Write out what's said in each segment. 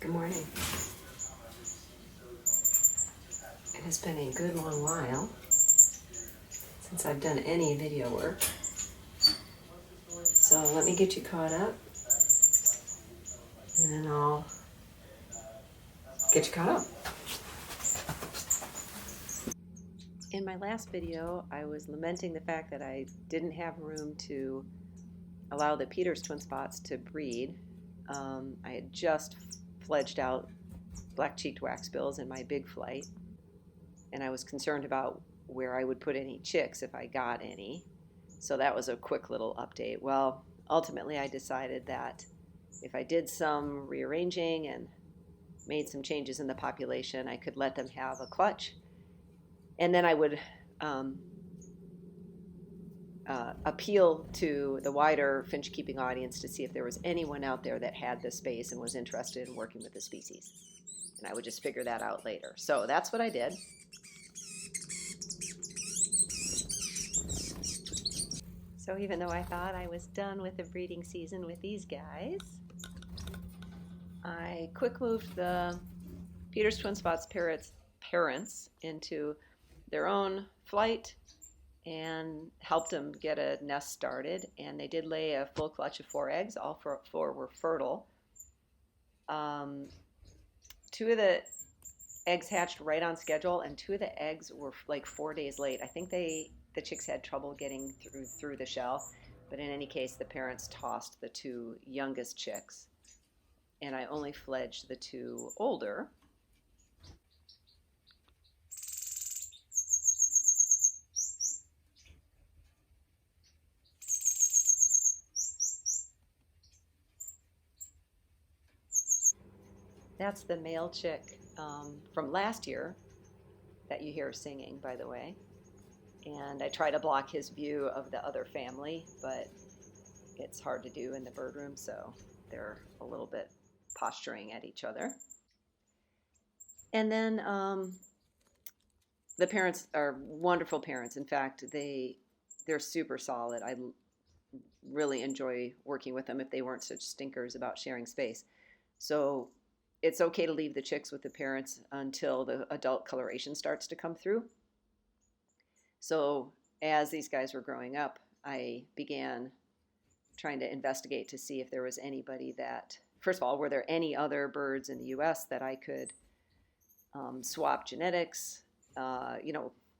Good morning. It has been a good long while since I've done any video work. So let me get you caught up and then I'll get you caught up. In my last video, I was lamenting the fact that I didn't have room to allow the Peters twin spots to breed. I had just fledged out black-cheeked waxbills in my big flight, and I was concerned about where I would put any chicks if I got any. So that was a quick little update. Well, ultimately I decided that if I did some rearranging and made some changes in the population, I could let them have a clutch, and then I would appeal to the wider finch keeping audience to see if there was anyone out there that had the space and was interested in working with the species. And I would just figure that out later. So that's what I did. So even though I thought I was done with the breeding season with these guys, I quick moved the Peters twin spots parents into their own flight and helped them get a nest started. And they did lay a full clutch of 4 eggs. All 4 were fertile. 2 of the eggs hatched right on schedule, and 2 of the eggs were like 4 days late. I think the chicks had trouble getting through the shell, but in any case, the parents tossed the 2 youngest chicks, and I only fledged the 2 older. That's the male chick from last year that you hear singing, by the way. And I try to block his view of the other family, but it's hard to do in the bird room, so they're a little bit posturing at each other. And then the parents are wonderful parents. In fact, they're super solid. I really enjoy working with them if they weren't such stinkers about sharing space. So it's okay to leave the chicks with the parents until the adult coloration starts to come through. So as these guys were growing up, I began trying to investigate to see if there was anybody that, first of all, were there any other birds in the U.S. that I could swap genetics?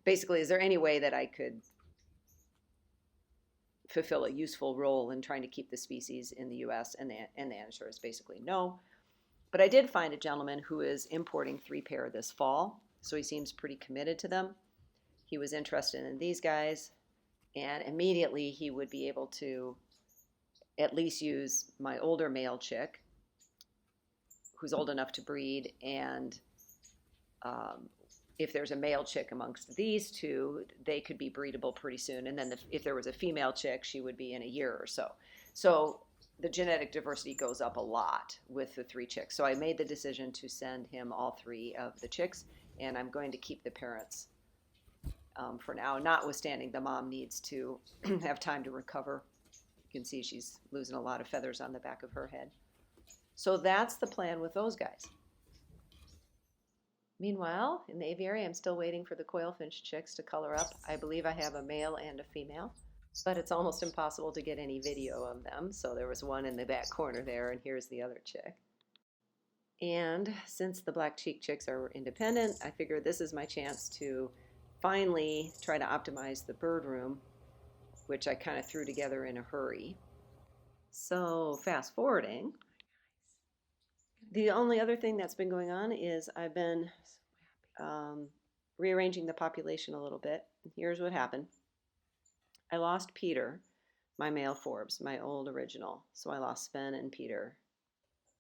Basically, is there any way that I could fulfill a useful role in trying to keep the species in the U.S.? And the answer is basically no. But I did find a gentleman who is importing 3 pair this fall, so he seems pretty committed to them. He was interested in these guys, and immediately he would be able to at least use my older male chick, who's old enough to breed, and if there's a male chick amongst these 2, they could be breedable pretty soon. And then if there was a female chick, she would be in a year or so. So the genetic diversity goes up a lot with the 3 chicks. So I made the decision to send him all 3 of the chicks, and I'm going to keep the parents for now, notwithstanding the mom needs to have time to recover. You can see she's losing a lot of feathers on the back of her head. So that's the plan with those guys. Meanwhile, in the aviary, I'm still waiting for the quailfinch chicks to color up. I believe I have a male and a female, but it's almost impossible to get any video of them. So there was one in the back corner there, and here's the other chick. And since the black-cheeked chicks are independent, I figured this is my chance to finally try to optimize the bird room, which I kind of threw together in a hurry. So fast forwarding, the only other thing that's been going on is I've been rearranging the population a little bit. Here's what happened. I lost Peter, my male Forbes, my old original. So I lost Sven and Peter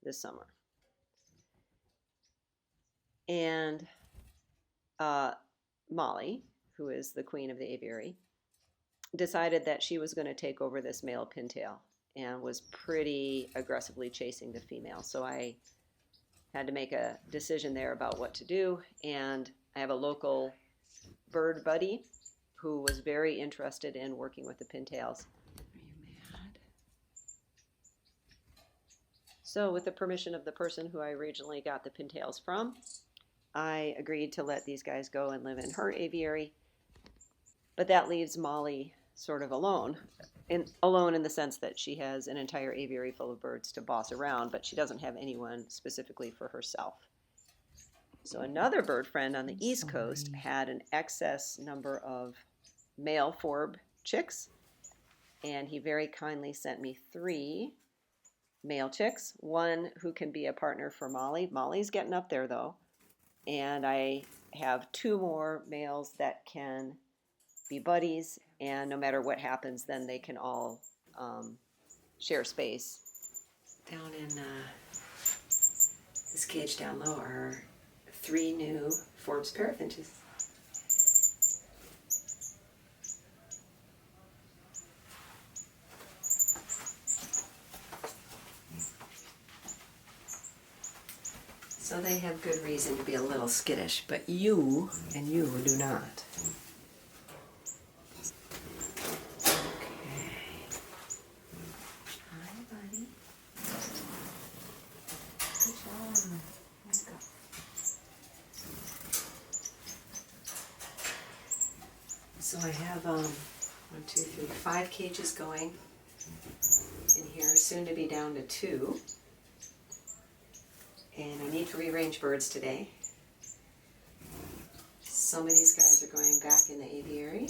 this summer. And Molly, who is the queen of the aviary, decided that she was going to take over this male pintail and was pretty aggressively chasing the female. So I had to make a decision there about what to do. And I have a local bird buddy who was very interested in working with the pintails. Are you mad? So with the permission of the person who I originally got the pintails from, I agreed to let these guys go and live in her aviary. But that leaves Molly sort of alone. Alone in the sense that she has an entire aviary full of birds to boss around, but she doesn't have anyone specifically for herself. So another bird friend on the East Coast had an excess number of male forb chicks, and he very kindly sent me 3 male chicks, one who can be a partner for Molly. Molly's getting up there though, and I have 2 more males that can be buddies, and no matter what happens, then they can all share space. Down in this cage down low are 3 new Forbes parrotfinches. So they have good reason to be a little skittish, but you and you do not. Okay. Hi, buddy. Good job. Let's go. So I have 1, 2, 3, 5 cages going in here, soon to be down to 2. And I need to rearrange birds today. Some of these guys are going back in the aviary.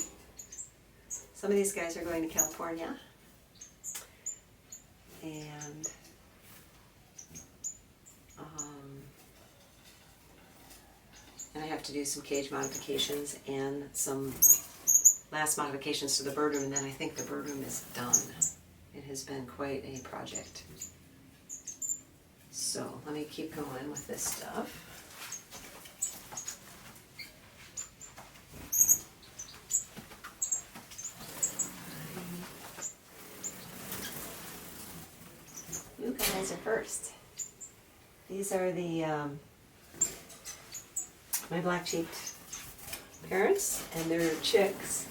Some of these guys are going to California. And I have to do some cage modifications and some last modifications to the bird room, and then I think the bird room is done. It has been quite a project. So let me keep going with this stuff. You guys are first. These are the my black-cheeked parents, and their chicks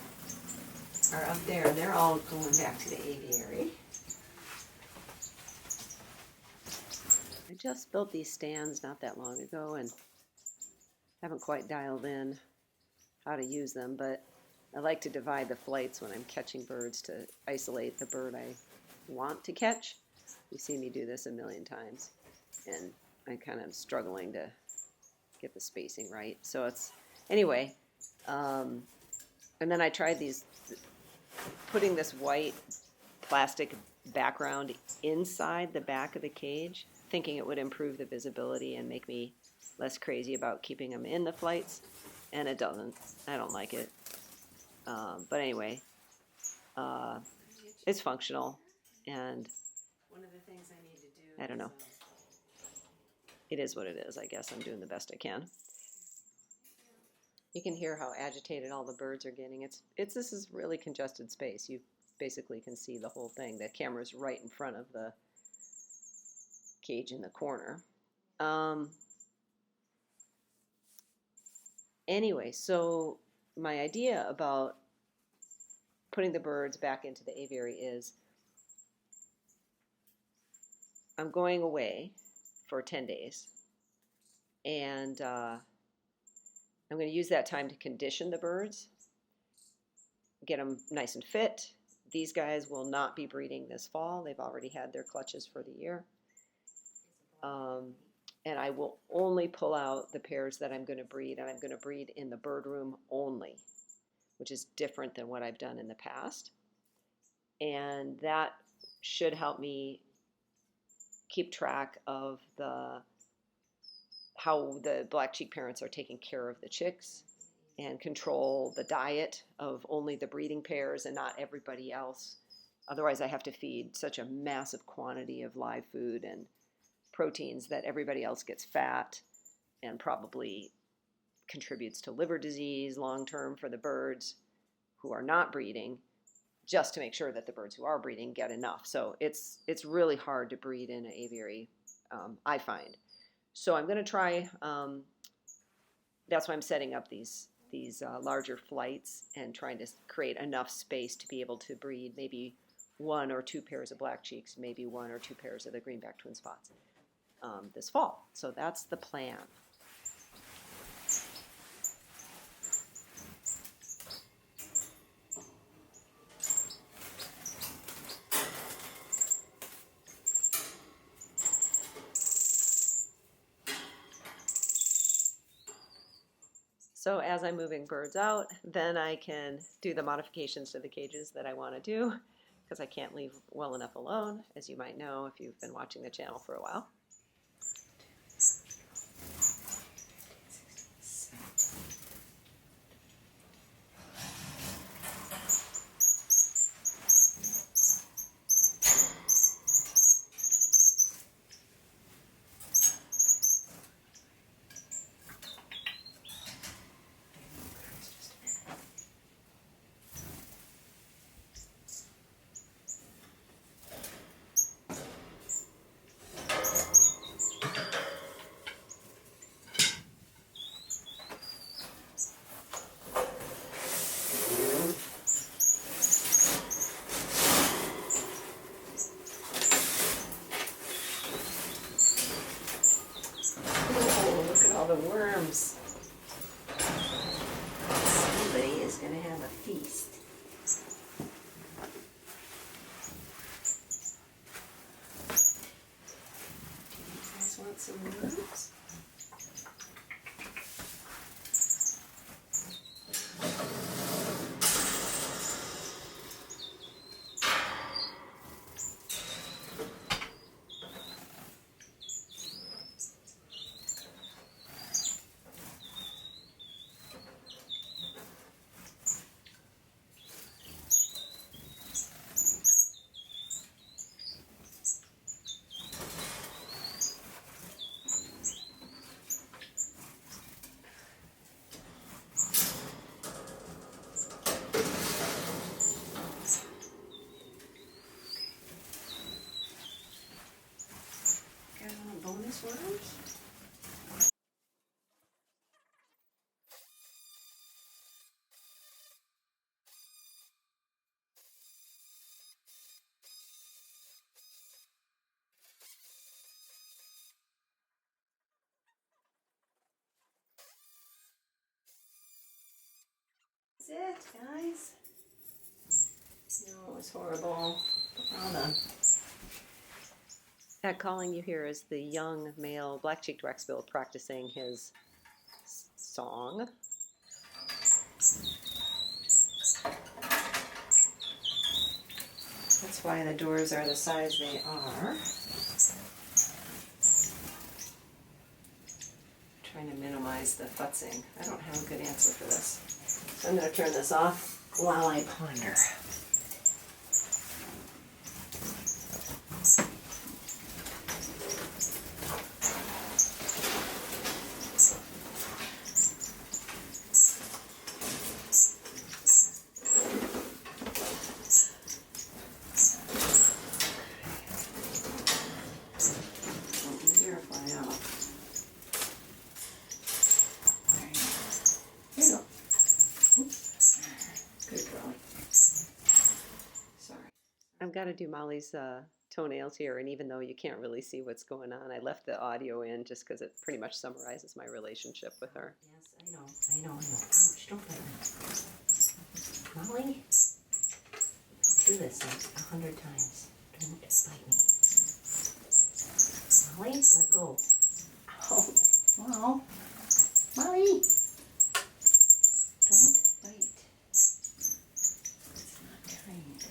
are up there, and they're all going back to the aviary. I just built these stands not that long ago and haven't quite dialed in how to use them, but I like to divide the flights when I'm catching birds to isolate the bird I want to catch. You've seen me do this a million times, and I'm kind of struggling to get the spacing right. So it's, anyway, and then I tried putting this white plastic background inside the back of the cage, thinking it would improve the visibility and make me less crazy about keeping them in the flights, and it doesn't. I don't like it. But anyway, it's functional, and one of the things I need to do, I don't know. It is what it is, I guess. I'm doing the best I can. You can hear how agitated all the birds are getting. This is really congested space. You basically can see the whole thing. The camera's right in front of the cage in the corner. Anyway, so my idea about putting the birds back into the aviary is I'm going away for 10 days, and I'm going to use that time to condition the birds, get them nice and fit. These guys will not be breeding this fall. They've already had their clutches for the year. And I will only pull out the pairs that I'm going to breed, and I'm going to breed in the bird room only, which is different than what I've done in the past. And that should help me keep track of how the black-cheeked parents are taking care of the chicks, and control the diet of only the breeding pairs and not everybody else. Otherwise, I have to feed such a massive quantity of live food and proteins that everybody else gets fat and probably contributes to liver disease long-term for the birds who are not breeding, just to make sure that the birds who are breeding get enough. So it's really hard to breed in an aviary, I find. So I'm going to try, that's why I'm setting up these larger flights and trying to create enough space to be able to breed maybe one or two pairs of black cheeks, maybe one or two pairs of the greenback twin spots this fall. So that's the plan. So as I'm moving birds out, then I can do the modifications to the cages that I want to do, because I can't leave well enough alone, as you might know if you've been watching the channel for a while. All the worms. Somebody is going to have a feast. Do you guys want some worms? Bonus worms? That's it, guys. No, it was horrible. But well done. That calling you hear is the young male black-cheeked waxbill practicing his song. That's why the doors are the size they are. Trying to minimize the futzing. I don't have a good answer for this. So I'm going to turn this off while I ponder. I've got to do Molly's toenails here, and even though you can't really see what's going on, I left the audio in just because it pretty much summarizes my relationship with her. Yes, I know. Ouch, don't bite me. Molly, I'll do this like 100 times. Don't bite me. Molly, let go. Ow. Wow. Molly, don't bite. It's not trained.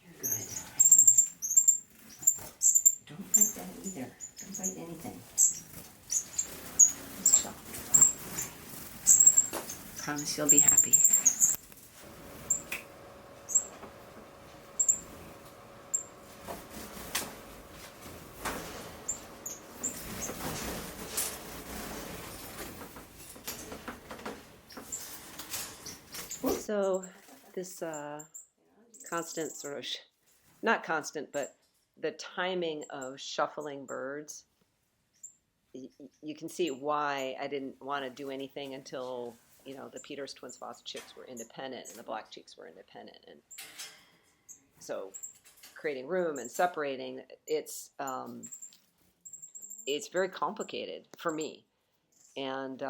You're good. I know. Don't bite that either. Don't bite anything. So, promise you'll be happy. So this constant sort of, not constant, but the timing of shuffling birds, you can see why I didn't want to do anything until, you know, the Peters twin spots chicks were independent and the black cheeks were independent. And so creating room and separating, it's very complicated for me, and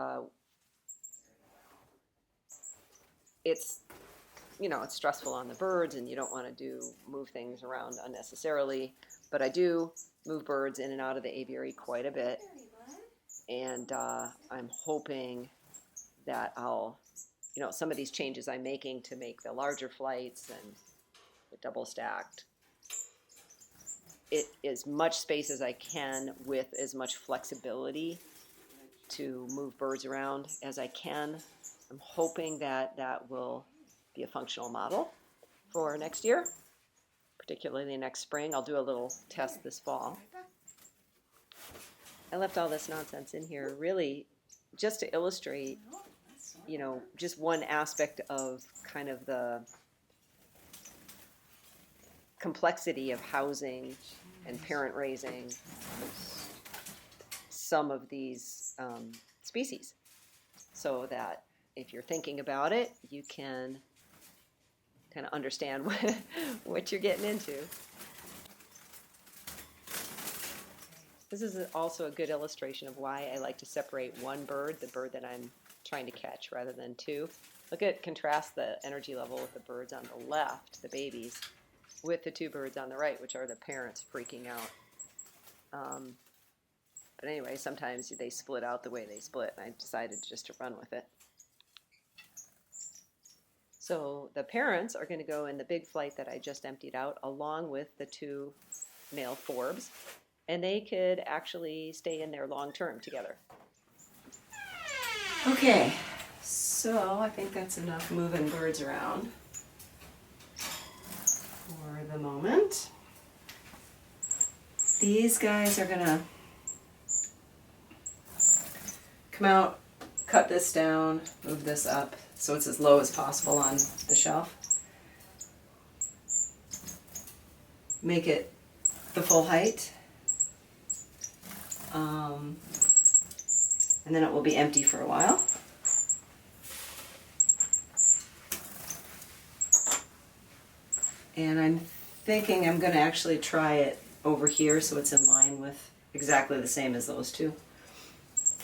it's it's stressful on the birds, and you don't want to move things around unnecessarily. But I do move birds in and out of the aviary quite a bit, and I'm hoping that I'll, some of these changes I'm making to make the larger flights and the double stacked, it as much space as I can with as much flexibility to move birds around as I can. I'm hoping that that will be a functional model for next year, particularly next spring. I'll do a little test this fall. I left all this nonsense in here really just to illustrate, just one aspect of kind of the complexity of housing and parent raising some of these species, so that if you're thinking about it, you can kind of understand what you're getting into. This is also a good illustration of why I like to separate one bird, the bird that I'm trying to catch, rather than two. Contrast the energy level with the birds on the left, the babies, with the two birds on the right, which are the parents freaking out. But anyway, sometimes they split out the way they split, and I decided just to run with it. So the parents are going to go in the big flight that I just emptied out, along with the two male forbs, and they could actually stay in there long term together. Okay, so I think that's enough moving birds around for the moment. These guys are going to come out, cut this down, move this up so it's as low as possible on the shelf. Make it the full height. And then it will be empty for a while. And I'm thinking I'm going to actually try it over here so it's in line with exactly the same as those two.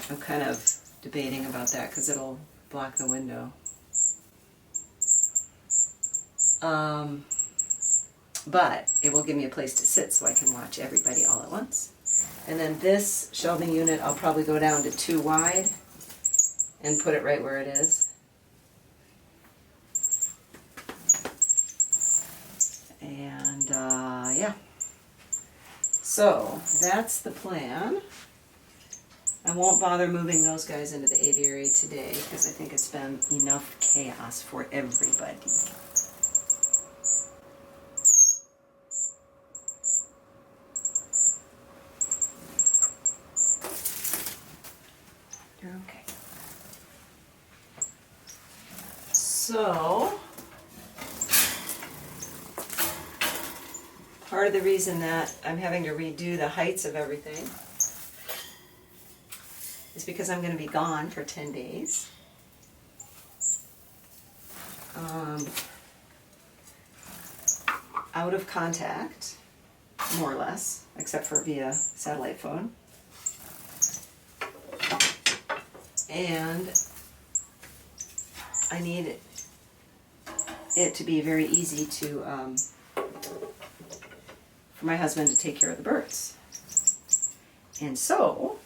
I'm kind of debating about that because it'll block the window. But it will give me a place to sit so I can watch everybody all at once. And then this shelving unit, I'll probably go down to 2 wide and put it right where it is. And yeah. So that's the plan. I won't bother moving those guys into the aviary today because I think it's been enough chaos for everybody. Okay. So, part of the reason that I'm having to redo the heights of everything is because I'm going to be gone for 10 days. Out of contact, more or less, except for via satellite phone. And I need it to be very easy to for my husband to take care of the birds. And so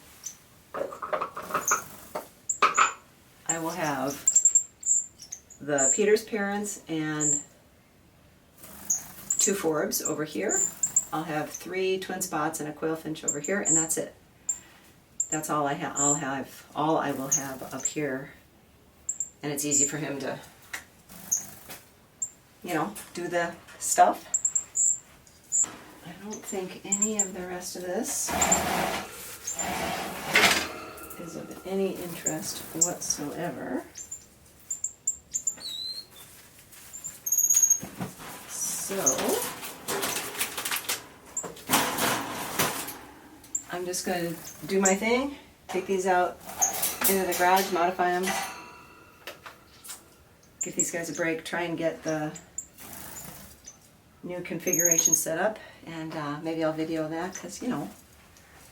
I will have the Peters parents and 2 forbs over here. I'll have 3 twin spots and a quailfinch over here, and that's it. That's all I have. All I will have up here, and it's easy for him to, do the stuff. I don't think any of the rest of this is of any interest whatsoever. So I'm just going to do my thing, take these out into the garage, modify them, give these guys a break, try and get the new configuration set up, and maybe I'll video that because, you know,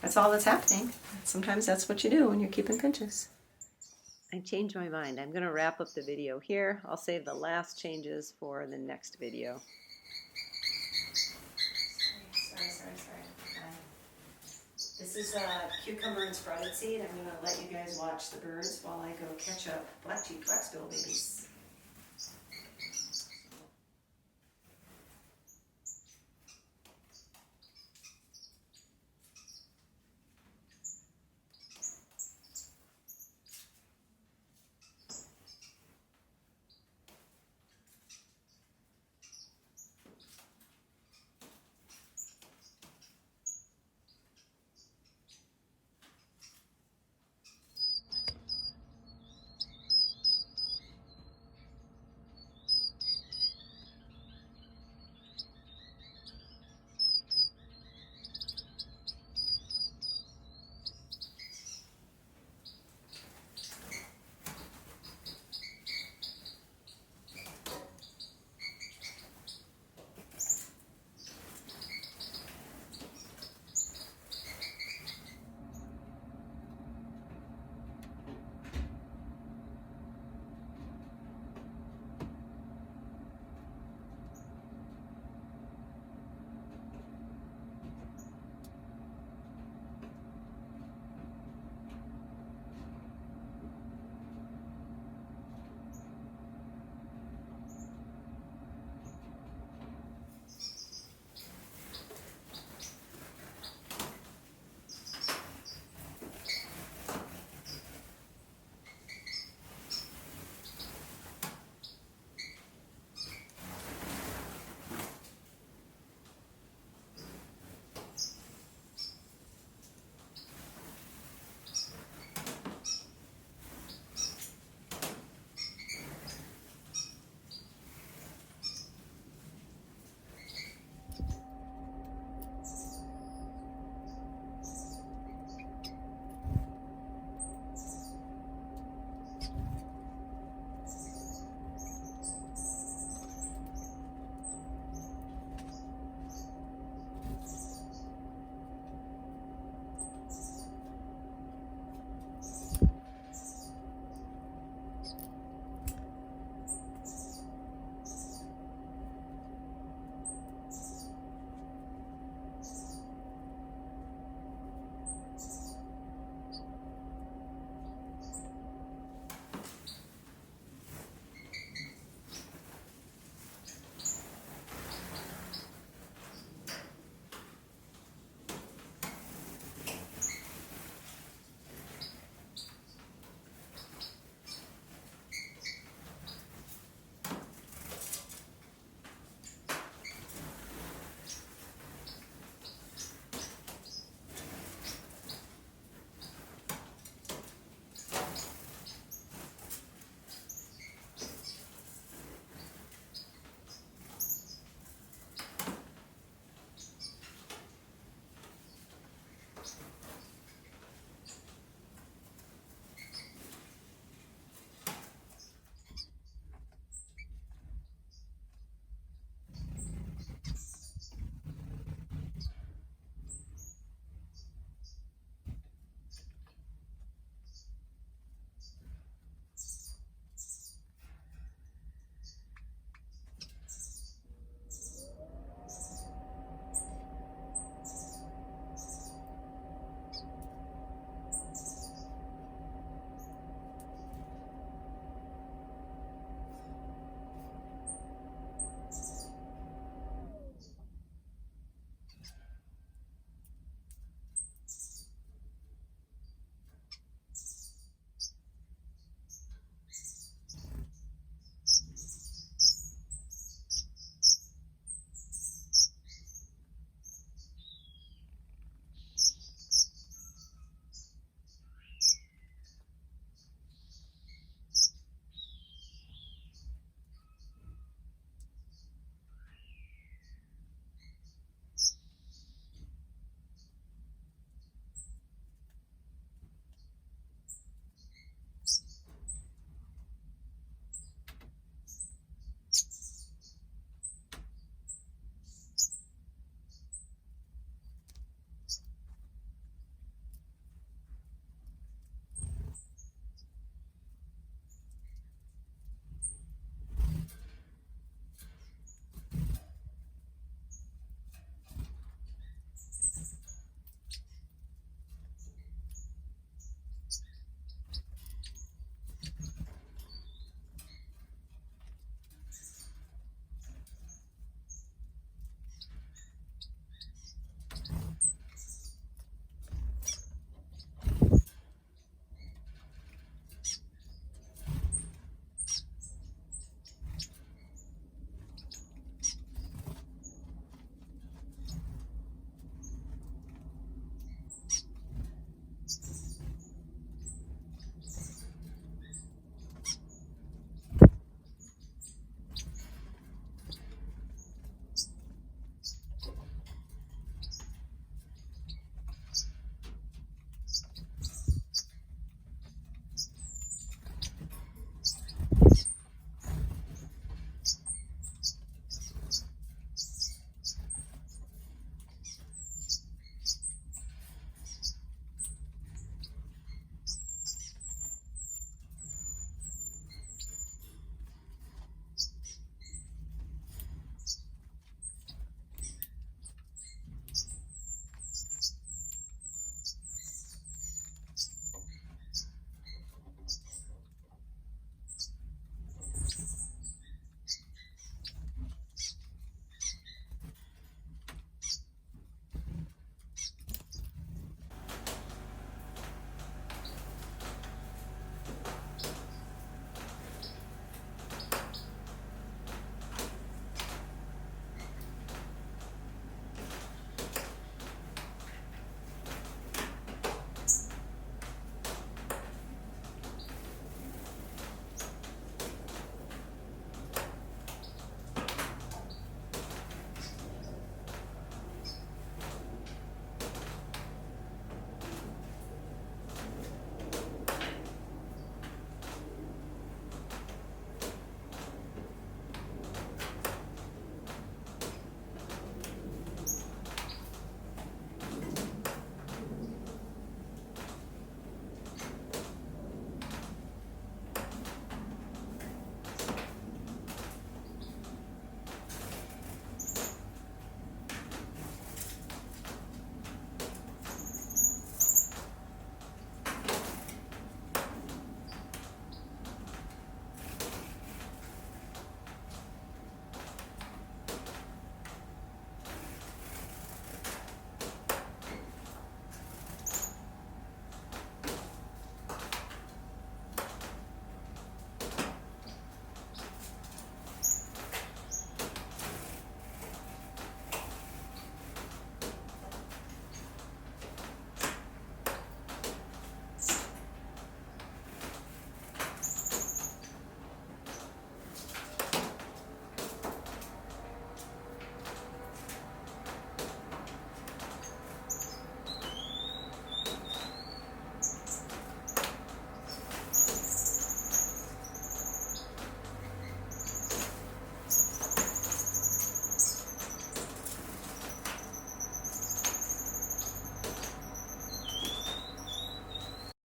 that's all that's happening. Sometimes that's what you do when you're keeping finches. I changed my mind. I'm going to wrap up the video here. I'll save the last changes for the next video. Sorry. This is cucumber and sprouted seed. I'm going to let you guys watch the birds while I go catch up black-cheeked waxbill babies.